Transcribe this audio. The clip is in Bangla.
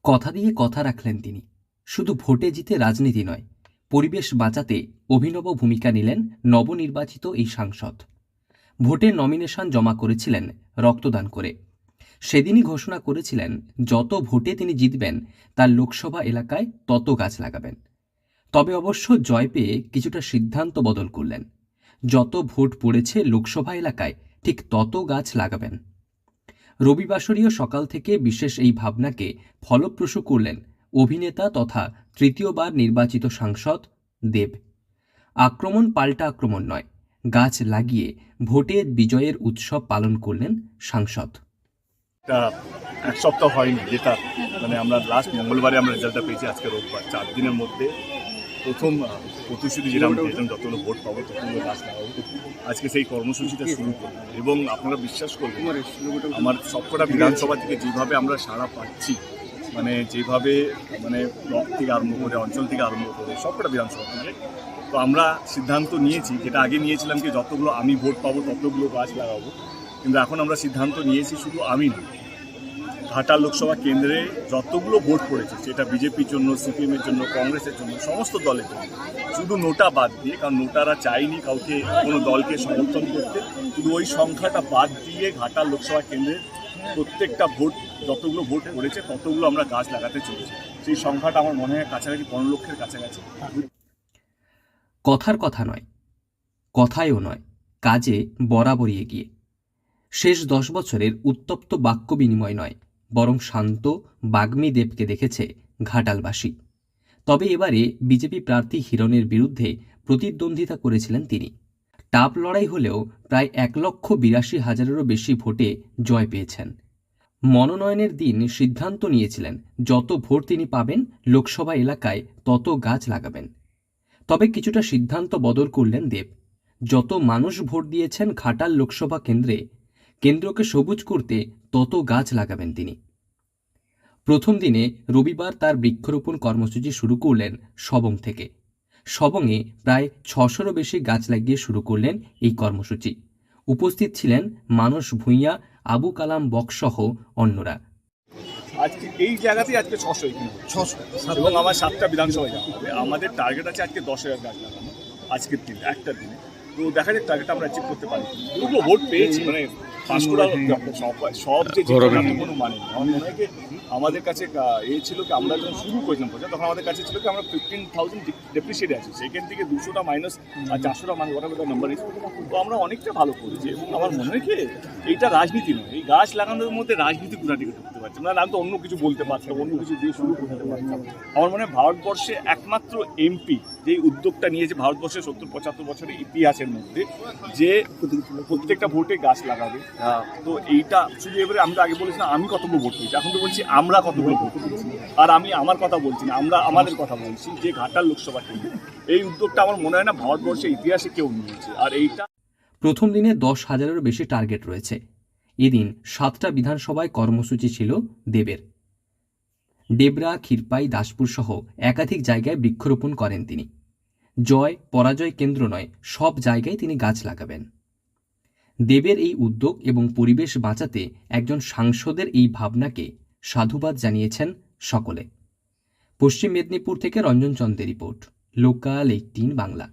কথা দিয়ে কথা রাখলেন তিনি। শুধু ভোটে জিতে রাজনীতি নয়, পরিবেশ বাঁচাতে অভিনব ভূমিকা নিলেন নবনির্বাচিত এই সাংসদ। ভোটের নমিনেশন জমা করেছিলেন রক্তদান করে। সেদিনই ঘোষণা করেছিলেন যত ভোটে তিনি জিতবেন তার লোকসভা এলাকায় তত গাছ লাগাবেন। তবে অবশ্য জয় পেয়ে কিছুটা সিদ্ধান্ত বদল করলেন। যত ভোট পড়েছে লোকসভা এলাকায় ঠিক তত গাছ লাগাবেন। রবিবাসরীয় সকাল থেকে বিশেষ এই ভাবনাকে ফলপ্রসূ করলেন অভিনেতা তথা তৃতীয়বার নির্বাচিত সাংসদ দেব। আক্রমণ পাল্টা আক্রমণ নয়, গাছ লাগিয়ে ভোটে বিজয়ের উৎসব পালন করলেন সাংসদ। এক সপ্তাহ হয়নি, যেটা আমরা লাস্ট মঙ্গলবারে আমরা রেজাল্টটা পেয়েছি, আজকে রোববার। 4 দিনের মধ্যে প্রথম প্রতিশ্রুতি যেটা আমরা দিয়েছিলাম, যতগুলো ভোট পাবো ততগুলো গাছ লাগাবো, আজকে সেই কর্মসূচিটা শুরু করলাম। এবং আপনারা বিশ্বাস করবেন, আমার সবকটা বিধানসভা থেকে যেভাবে আমরা সাড়া পাচ্ছি, যেভাবে ব্লক থেকে আরম্ভ করে, অঞ্চল থেকে আরম্ভ করে, সবকটা বিধানসভা থেকে, তো আমরা সিদ্ধান্ত নিয়েছি, যেটা আগে নিয়েছিলাম কি যতগুলো আমি ভোট পাবো ততগুলো গাছ লাগাবো, কিন্তু এখন আমরা সিদ্ধান্ত নিয়েছি শুধু আমি না, ঘাটাল লোকসভা কেন্দ্রে যতগুলো ভোট পড়েছে, সেটা বিজেপির জন্য, সিপিএমের জন্য, কংগ্রেসের জন্য, সমস্ত দলের জন্য, শুধু নোটা বাদ দিয়ে, কারণ নোটারা চাইনি কাউকে কোনো দলকে সমর্থন করতে, শুধু ওই সংখ্যাটা বাদ দিয়ে ঘাটাল লোকসভা কেন্দ্রের প্রত্যেকটা ভোট, যতগুলো ভোট পড়েছে ততগুলো আমরা গাছ লাগাতে চলেছি। সেই সংখ্যাটা আমার মনে হয় কাছাকাছি 15 লক্ষের কাছাকাছি। কথার কথা নয়, কথায়ও নয়, কাজে বরাবরই এগিয়ে। শেষ 10 বছরের উত্তপ্ত বাক্য বিনিময় নয়, বরং শান্ত বাগ্মী দেবকে দেখেছে ঘাটালবাসী। তবে এবারে বিজেপি প্রার্থী হিরণের বিরুদ্ধে প্রতিদ্বন্দ্বিতা করেছিলেন তিনি। টাপ লড়াই হলেও প্রায় 1,82,000-এরও বেশি ভোটে জয় পেয়েছেন। মনোনয়নের দিন সিদ্ধান্ত নিয়েছিলেন যত ভোট তিনি পাবেন লোকসভা এলাকায় তত গাছ লাগাবেন। তবে কিছুটা সিদ্ধান্ত বদল করলেন দেব। যত মানুষ ভোট দিয়েছেন ঘাটাল লোকসভা কেন্দ্রকে সবুজ করতে তত গাছ লাগাবেন তিনি। প্রথম দিনে রবিবার তার বৃক্ষরোপণ কর্মসূচি শুরু করলেন সবং থেকে। সবংয়ে প্রায় 600-রও বেশি গাছ লাগিয়ে শুরু করলেন এই কর্মসূচি। উপস্থিত ছিলেন মানস ভূঁইয়া, আবু কালাম বক্সসহ অন্যরা। আজকে এই জায়গাতেই আজকে 600 এবং আমার 7টা বিধানসভায় যাওয়া হবে। আমাদের টার্গেট আছে আজকে 10,000 গাছ লাগানো, আজকের দিনে, একটা দিনে। তো দেখা যাক টার্গেট আমরা অ্যাচিভ করতে পারি। দুটো ভোট পেয়েছি, পাঁশকুড়া সব যে কোনো মানে নেই। আমার মনে হয় কি আমাদের কাছে ছিল কি, আমরা যখন শুরু করেছিলাম প্রচার, তখন আমাদের কাছে ছিল কি আমরা 15,000 ডেপ্রিসিয়েট আছি, সেখান থেকে 200টা মাইনাস আর 400টা মানে ওটা নাম্বার ইস। তো আমরা অনেকটা ভালো করেছি। এবং আমার মনে হয় কি এইটা রাজনীতি নয়, এই গাছ লাগানোর মধ্যে রাজনীতি কোথাটিকে ঢুকতে পারছে না। আমি তো অন্য কিছু বলতে পারতাম, অন্য কিছু দিয়ে শুরু করতে পারতাম। আমার মনে হয় ভারতবর্ষে একমাত্র এমপি যে উদ্যোগটা নিয়েছে, ভারতবর্ষের 70-75 বছরের ইতিহাসের মধ্যে, যে প্রত্যেকটা ভোটে গাছ লাগাবে। তো এইটা শুধু এবারে আমি তো আগে বলেছি না আমি কতগুলো ভোট পেয়েছি, এখন তো বলছি আমরা কতগুলো ভোট পেয়েছি। আর আমি আমার কথা বলছি না, আমরা আমাদের কথা বলছি, যে ঘাটাল লোকসভা কেন্দ্র এই উদ্যোগটা আমার মনে হয় না ভারতবর্ষের ইতিহাসে কেউ নিয়েছে। আর এইটা প্রথম দিনে 10,000-এরও বেশি টার্গেট রয়েছে। এদিন 7টা বিধানসভায় কর্মসূচি ছিল দেবের। ডেবরা, ক্ষীরপাই, দাসপুর সহ একাধিক জায়গায় বৃক্ষরোপণ করেন তিনি। জয় পরাজয় কেন্দ্র নয়, সব জায়গায় তিনি গাছ লাগাবেন। দেবের এই উদ্যোগ এবং পরিবেশ বাঁচাতে একজন সাংসদের এই ভাবনাকে সাধুবাদ জানিয়েছেন সকলে। পশ্চিম মেদিনীপুর থেকে রঞ্জন চন্দ্রের রিপোর্ট, লোকাল 18 বাংলা।